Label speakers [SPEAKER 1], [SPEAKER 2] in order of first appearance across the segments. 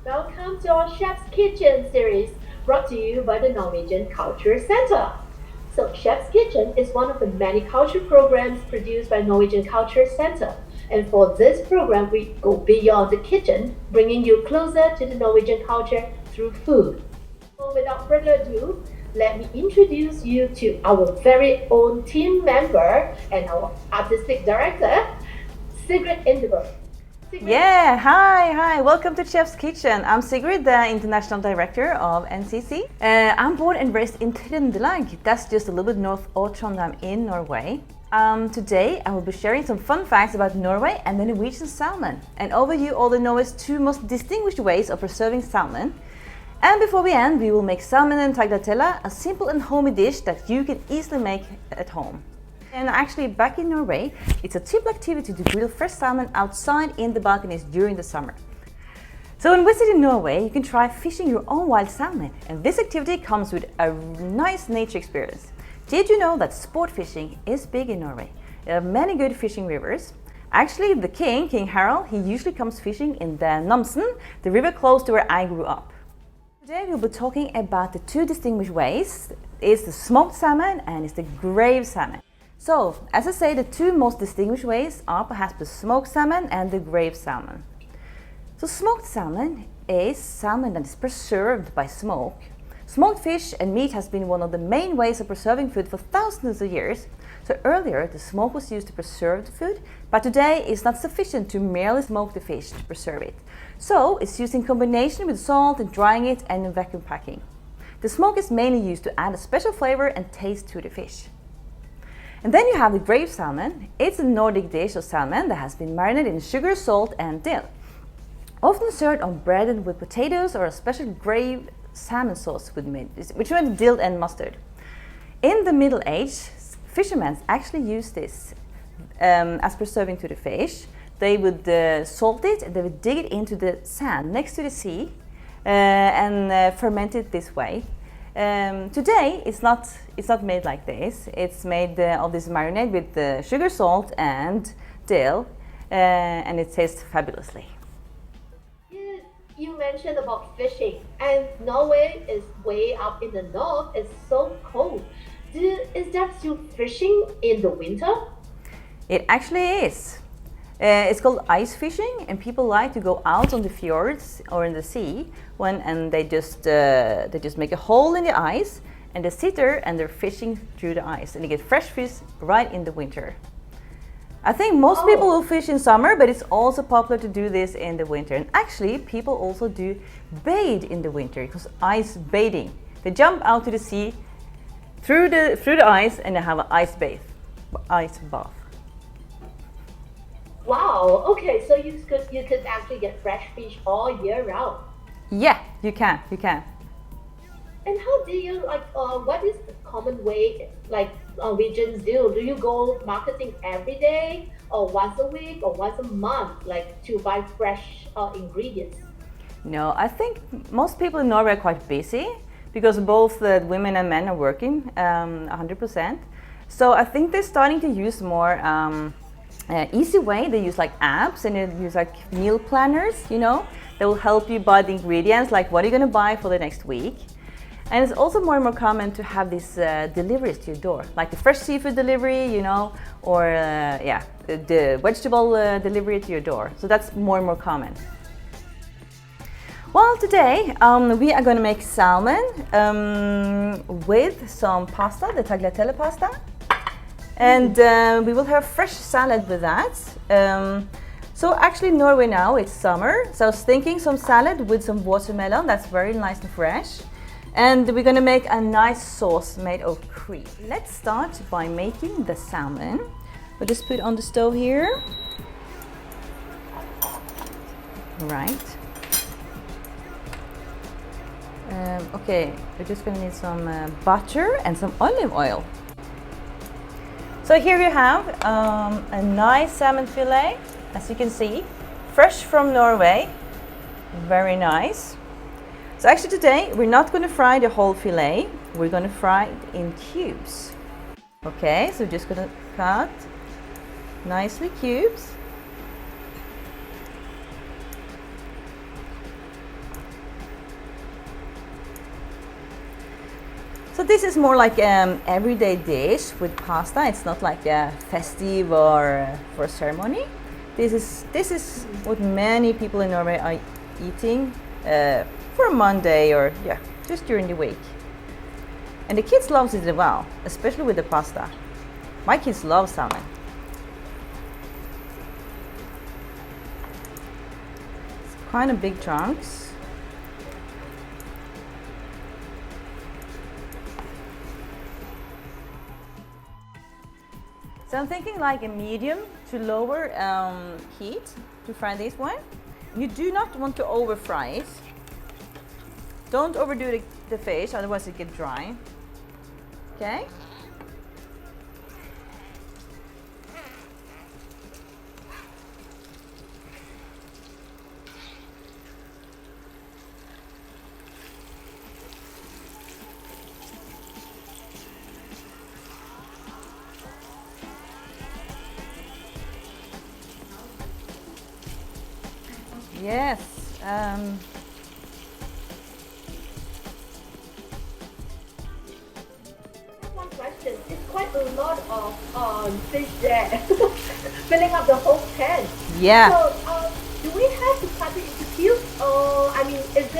[SPEAKER 1] Welcome to our Chef's Kitchen series brought to you by the Norwegian Culture Center. So, Chef's Kitchen is one of the many culture programs produced by Norwegian Culture Center. And for this program, we go beyond the kitchen, bringing you closer to the Norwegian culture through food. So, without further ado, let me introduce you to our very own team member and our artistic director, Sigrid Inderberg.
[SPEAKER 2] Yeah, hi, welcome to Chef's Kitchen. I'm Sigrid, the International Director of NCC. I'm born and raised in Trøndelag, that's just a little bit north of Trondheim in Norway. Today I will be sharing some fun facts about Norway and the Norwegian salmon, and overview all the Norway's two most distinguished ways of preserving salmon. And before we end, we will make salmon and tagliatelle, a simple and homey dish that you can easily make at home. And actually, back in Norway, it's a typical activity to grill fresh salmon outside in the balconies during the summer. So when visiting Norway, you can try fishing your own wild salmon, and this activity comes with a nice nature experience. Did you know that sport fishing is big in Norway? There are many good fishing rivers. Actually, the King Harald, he usually comes fishing in the Namsen, the river close to where I grew up. Today we'll be talking about the two distinguished ways. It's the smoked salmon and it's the grave salmon. So, as I say, the two most distinguished ways are perhaps the smoked salmon and the grave salmon. So smoked salmon is salmon that is preserved by smoke. Smoked fish and meat has been one of the main ways of preserving food for thousands of years. So earlier, the smoke was used to preserve the food, but today it's not sufficient to merely smoke the fish to preserve it. So it's used in combination with salt and drying it and in vacuum packing. The smoke is mainly used to add a special flavor and taste to the fish. And then you have the grave salmon. It's a Nordic dish of salmon that has been marinated in sugar, salt and dill. Often served on bread with potatoes or a special grave salmon sauce which went dill and mustard. In the Middle Age, fishermen actually used this as preserving to the fish. They would salt it, and they would dig it into the sand next to the sea and ferment it this way. Today, it's not made like this. It's made of this marinade with sugar, salt, and dill, and it tastes fabulously.
[SPEAKER 1] You mentioned about fishing, and Norway is way up in the north. It's so cold. Is that still fishing in the winter?
[SPEAKER 2] It actually is. It's called ice fishing, and people like to go out on the fjords or in the sea and they just make a hole in the ice and they sit there and they're fishing through the ice and they get fresh fish right in the winter. I think most people will fish in summer, but it's also popular to do this in the winter. And actually, people also do bathe in the winter because ice bathing. They jump out to the sea through the ice and they have an ice bath.
[SPEAKER 1] Wow. Okay, so you could actually get fresh fish all year round.
[SPEAKER 2] Yeah, you can.
[SPEAKER 1] And how do you what is the common way Norwegians do? Do you go marketing every day or once a week or once a month to buy fresh ingredients?
[SPEAKER 2] No, I think most people in Norway are quite busy because both the women and men are working 100%. So I think they're starting to use more easy way. They use apps and they use meal planners, that will help you buy the ingredients, like what are you going to buy for the next week. And it's also more and more common to have these deliveries to your door, like the fresh seafood delivery, or the vegetable delivery to your door. So that's more and more common. Well, today we are going to make salmon with some pasta, the tagliatelle pasta. And we will have fresh salad with that. So actually in Norway now it's summer, so I was thinking some salad with some watermelon, that's very nice and fresh. And we're going to make a nice sauce made of cream. Let's start by making the salmon. We'll just put it on the stove here. Right. Okay, we're just going to need some butter and some olive oil. So here you have a nice salmon fillet, as you can see, fresh from Norway, very nice. So actually today we're not going to fry the whole fillet, we're going to fry it in cubes. Okay, so just going to cut nicely cubes. So this is more like everyday dish with pasta. It's not like a festive or for a ceremony. This is what many people in Norway are eating for a Monday or yeah, just during the week. And the kids love it as well, especially with the pasta. My kids love salmon. It's kind of big chunks. So I'm thinking like a medium to lower heat to fry this one. You do not want to over fry it. Don't overdo the fish, otherwise it gets dry. Okay? Yes.
[SPEAKER 1] One question. It's quite a lot of fish there, filling up the whole pan.
[SPEAKER 2] Yeah.
[SPEAKER 1] So, do we have to cut it into cubes, or I mean, is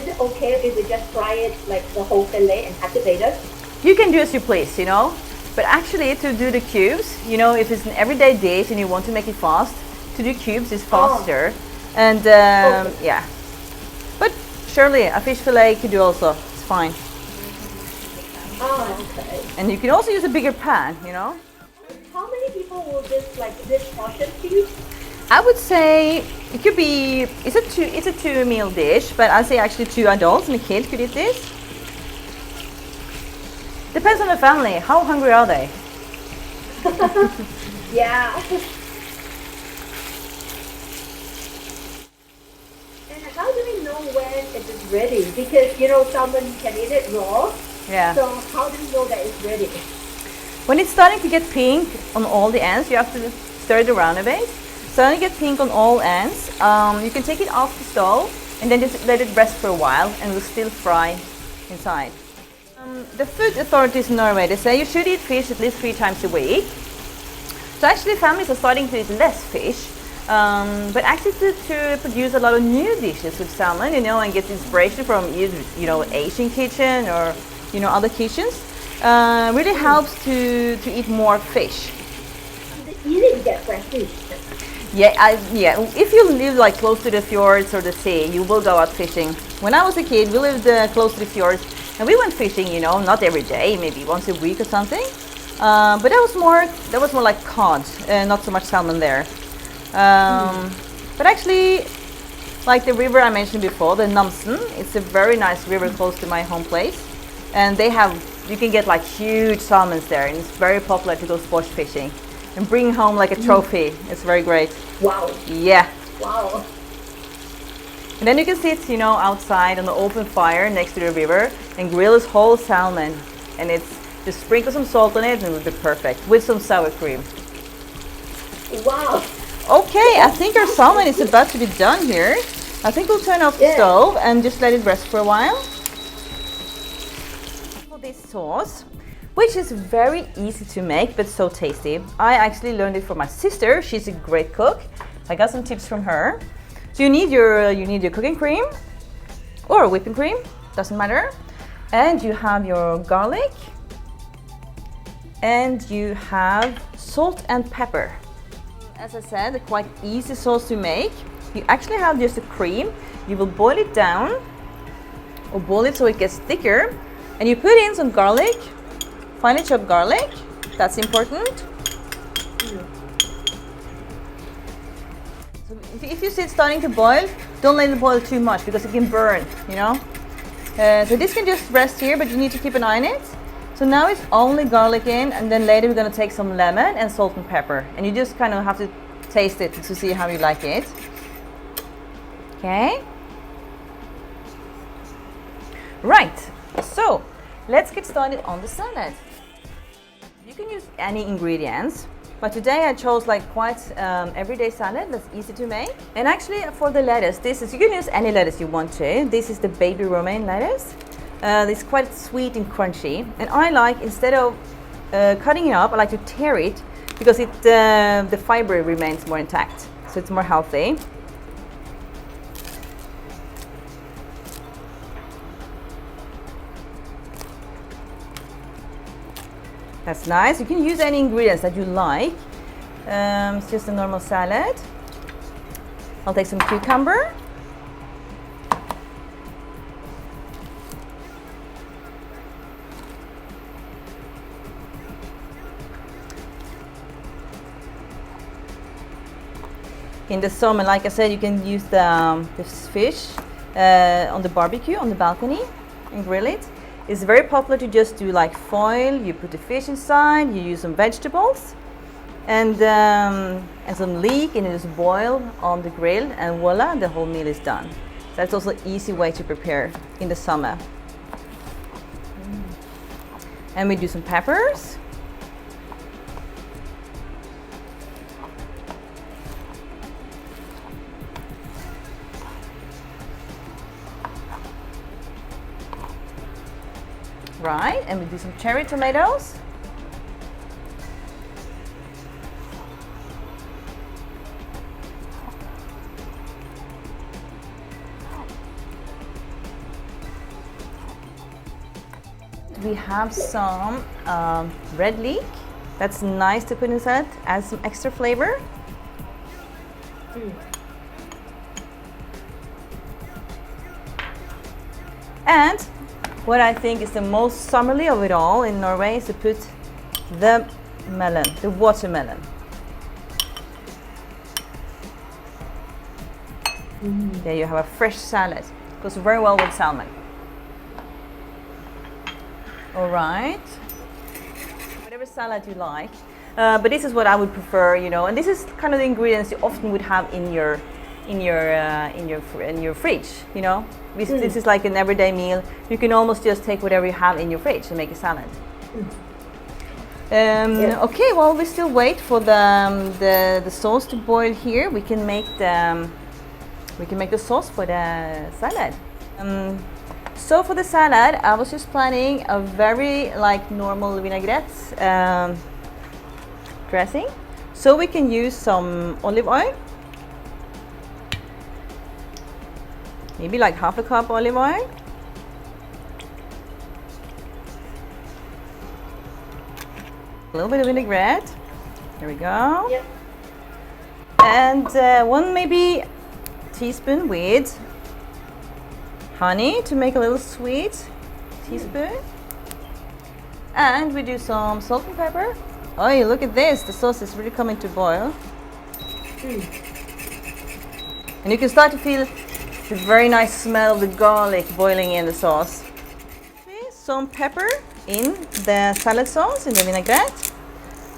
[SPEAKER 1] it okay if we just fry it like the whole fillet and cut it later?
[SPEAKER 2] You can do as you please, you know. But actually, to do the cubes, you know, if it's an everyday dish and you want to make it fast, to do cubes is faster. And
[SPEAKER 1] Okay.
[SPEAKER 2] yeah. But surely a fish fillet could do also. It's fine.
[SPEAKER 1] Okay.
[SPEAKER 2] And you can also use a bigger pan, you know.
[SPEAKER 1] How many people will this portion feed?
[SPEAKER 2] I would say it could be, it's a two meal dish, but I'd say actually 2 adults and a kid could eat this. Depends on the family. How hungry are they?
[SPEAKER 1] Yeah. And how do we know when it is ready? Because you know salmon can eat it raw.
[SPEAKER 2] Yeah.
[SPEAKER 1] So how do we know that it's ready?
[SPEAKER 2] When it's starting to get pink on all the ends, you have to stir it around a bit. So when you get pink on all ends, you can take it off the stove and then just let it rest for a while and it will still fry inside. The food authorities in Norway, they say you should eat fish at least 3 times a week. So actually families are starting to eat less fish, but actually to produce a lot of new dishes with salmon, you know, and get inspiration from either, you know, Asian kitchen or, you know, other kitchens, really helps to eat more fish.
[SPEAKER 1] It's easy to get fresh fish.
[SPEAKER 2] Yeah, yeah. If you live like close to the fjords or the sea, you will go out fishing. When I was a kid, we lived close to the fjords, and we went fishing. You know, not every day, maybe once a week or something. But that was more like cod, not so much salmon there. But actually, like the river I mentioned before, the Namsen, it's a very nice river close to my home place, and you can get like huge salmons there, and it's very popular to go sport fishing and bring home like a trophy. It's very great.
[SPEAKER 1] Wow.
[SPEAKER 2] Yeah.
[SPEAKER 1] Wow.
[SPEAKER 2] And then you can sit, you know, outside on the open fire next to the river and grill this whole salmon, and it's just sprinkle some salt on it and it will be perfect with some sour cream.
[SPEAKER 1] Wow.
[SPEAKER 2] Okay, I think our salmon is about to be done here. I think we'll turn off the stove and just let it rest for a while. For this sauce, which is very easy to make but so tasty. I actually learned it from my sister. She's a great cook. I got some tips from her. So you need your cooking cream or whipping cream, doesn't matter. And you have your garlic and you have salt and pepper. As I said, a quite easy sauce to make. You actually have just a cream. You will boil it down or boil it so it gets thicker, and you put in some garlic, finely chopped garlic. That's important. So if you see it starting to boil, don't let it boil too much because it can burn, you know. So this can just rest here, but you need to keep an eye on it. So now it's only garlic in, and then later we're going to take some lemon and salt and pepper, and you just kind of have to taste it to see how you like it. Okay. Right, so let's get started on the salad. You can use any ingredients, but today I chose like quite everyday salad that's easy to make. And actually for the lettuce, you can use any lettuce you want to. This is the baby romaine lettuce. It's quite sweet and crunchy. And I like, instead of cutting it up, I like to tear it because the fiber remains more intact. So it's more healthy. That's nice. You can use any ingredients that you like. It's just a normal salad. I'll take some cucumber. In the summer, like I said, you can use this fish on the barbecue, on the balcony, and grill it. It's very popular to just do like foil. You put the fish inside, you use some vegetables, and some leek, and you just boil on the grill, and voila, the whole meal is done. So that's also an easy way to prepare in the summer. And we do some peppers. Right, and we do some cherry tomatoes. We have some red leek. That's nice to put inside, add some extra flavor. And what I think is the most summerly of it all in Norway is to put the melon, the watermelon. There you have a fresh salad. Goes very well with salmon. All right. Whatever salad you like. But this is what I would prefer, you know. And this is kind of the ingredients you often would have in your fridge, you know. This is like an everyday meal. You can almost just take whatever you have in your fridge and make a salad. Okay, well, we still wait for the sauce to boil here. We can make the sauce for the salad. So for the salad, I was just planning a very like normal vinaigrette dressing. So we can use some olive oil. Maybe like half a cup olive oil. A little bit of vinaigrette. There we go.
[SPEAKER 1] Yep.
[SPEAKER 2] And one maybe teaspoon with honey to make a little sweet teaspoon. And we do some salt and pepper. Oh, look at this. The sauce is really coming to boil. And you can start to feel the very nice smell of the garlic boiling in the sauce. Okay, some pepper in the salad sauce, in the vinaigrette.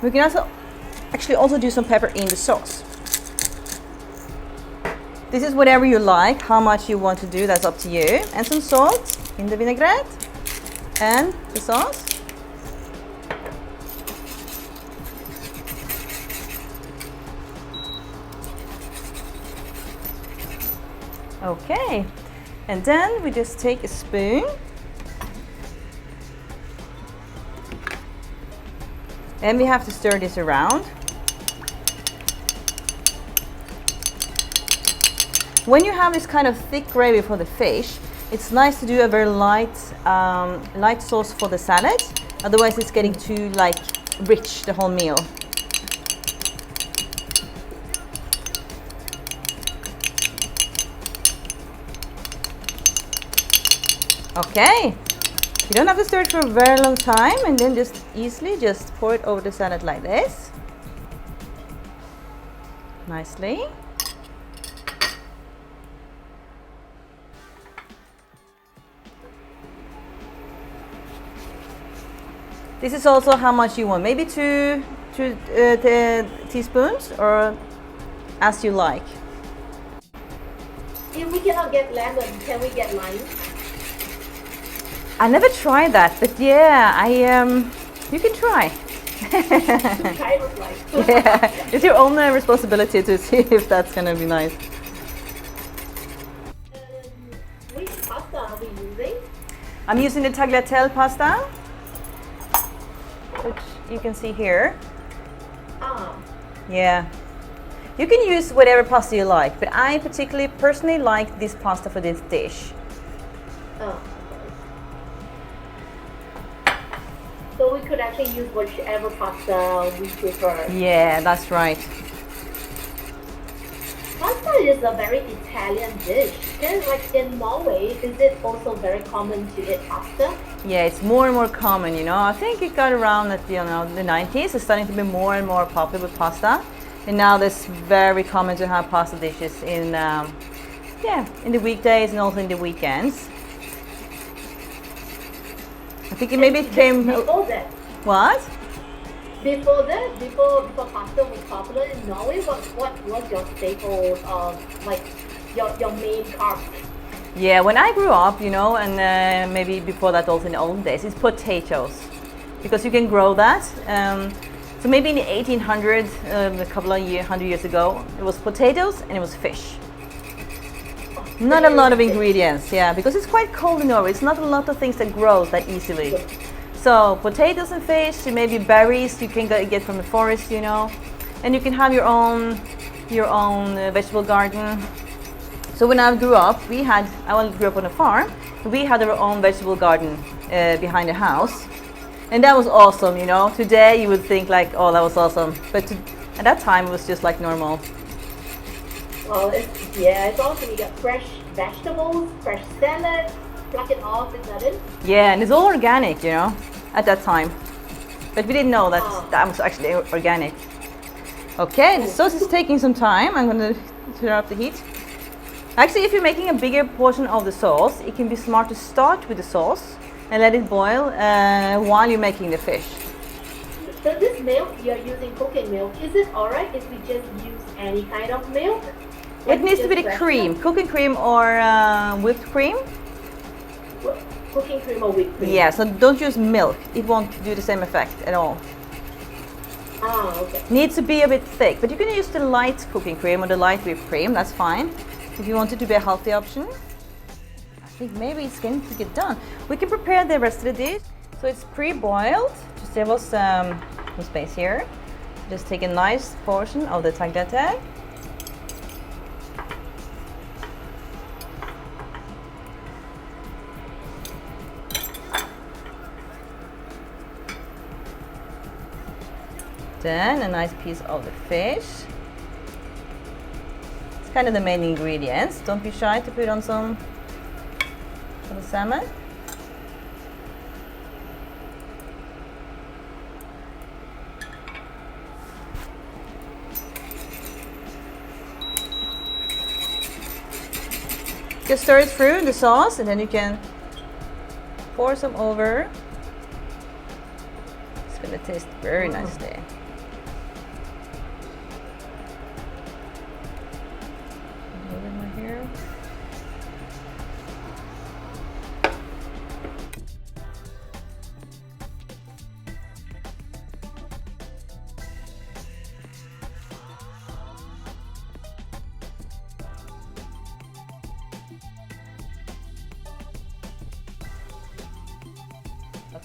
[SPEAKER 2] We can also do some pepper in the sauce. This is whatever you like, how much you want to do, that's up to you. And some salt in the vinaigrette and the sauce. Okay, and then we just take a spoon and we have to stir this around. When you have this kind of thick gravy for the fish, it's nice to do a very light sauce for the salad. Otherwise, it's getting too like rich the whole meal. Okay, you don't have to stir it for a very long time, and then just easily just pour it over the salad like this. Nicely. This is also how much you want, maybe two teaspoons or as you like.
[SPEAKER 1] If we cannot get lemon, can we get lime?
[SPEAKER 2] I never tried that, but yeah, you can try.
[SPEAKER 1] Kind of like.
[SPEAKER 2] Yeah, it's your own responsibility to see if that's gonna be nice.
[SPEAKER 1] Which pasta are we using?
[SPEAKER 2] I'm using the tagliatelle pasta, which you can see here.
[SPEAKER 1] Ah,
[SPEAKER 2] Yeah. You can use whatever pasta you like, but I personally like this pasta for this dish.
[SPEAKER 1] oh. So we could actually use whichever pasta we prefer.
[SPEAKER 2] Yeah, that's right.
[SPEAKER 1] Pasta is a very Italian dish. Then, like in Norway, is it also very common to eat pasta?
[SPEAKER 2] Yeah, it's more and more common, you know. I think it got around at the 90s. It's starting to be more and more popular with pasta. And now it's very common to have pasta dishes in the weekdays and also in the weekends. I think it came...
[SPEAKER 1] Before that,
[SPEAKER 2] What?
[SPEAKER 1] before pasta was popular in Norway, what was your staple like your main carb?
[SPEAKER 2] Yeah, when I grew up, you know, and maybe before that also in the old days, it's potatoes. Because you can grow that. So maybe in the 1800s, a couple of 100 years ago, it was potatoes and it was fish. Not a lot of ingredients, yeah, because it's quite cold in Norway. It's not a lot of things that grow that easily. So potatoes and fish, maybe berries you can get from the forest, you know, and you can have your own vegetable garden. So when I grew up, I grew up on a farm. We had our own vegetable garden behind the house. And that was awesome, you know. Today you would think like, oh, that was awesome. But at that time it was just like normal.
[SPEAKER 1] Well, it's awesome. You get fresh vegetables, fresh salad, pluck it off and that it.
[SPEAKER 2] Yeah, and it's all organic, you know, at that time. But we didn't know that that was actually organic. Okay, the sauce is taking some time. I'm going to turn up the heat. Actually, if you're making a bigger portion of the sauce, it can be smart to start with the sauce and let it boil while you're making the fish.
[SPEAKER 1] So this milk you're using, cooking milk, is it alright if we just use any kind of milk?
[SPEAKER 2] It needs to be the cream, cooking cream or whipped cream.
[SPEAKER 1] Cooking cream or whipped cream?
[SPEAKER 2] Yeah, so don't use milk. It won't do the same effect at all.
[SPEAKER 1] Ah, okay.
[SPEAKER 2] Needs to be a bit thick, but you can use the light cooking cream or the light whipped cream, that's fine. If you want it to be a healthy option. I think maybe it's going to get done. We can prepare the rest of the dish. So it's pre-boiled. Just give us some space here. Just take a nice portion of the tagliatelle. Then a nice piece of the fish. It's kind of the main ingredients. Don't be shy to put on some of the salmon. Just stir it through in the sauce and then you can pour some over. It's going to taste very nicely.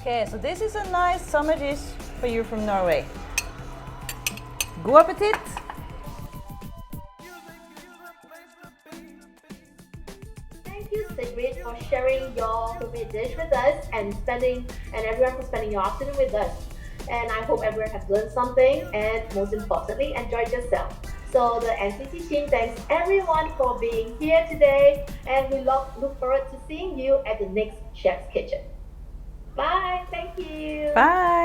[SPEAKER 2] Okay, so this is a nice summer dish for you from Norway. Good appetit!
[SPEAKER 1] Thank you, Sigrid, for sharing your homemade dish with us and everyone for spending your afternoon with us. And I hope everyone has learned something and most importantly, enjoyed yourself. So the NCC team thanks everyone for being here today and we look forward to seeing you at the next Chef's Kitchen. Bye. Thank you.
[SPEAKER 2] Bye.